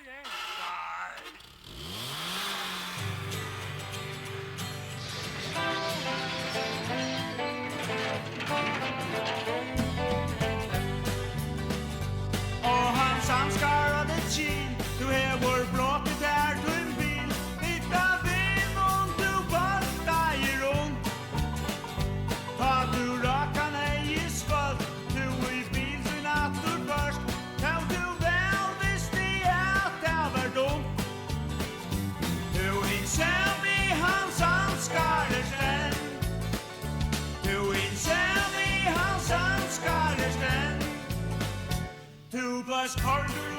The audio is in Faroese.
Og hans anskarade kin, du hever bråket her til en bil. Hitta vinn om du borta i rum. Ta du raka nej i skål, du i bil sin attur først. Ta du vel visst i at det var dumt. Du inser vi hans anskarade sten. Du inser vi hans anskarade sten. Du blås kordur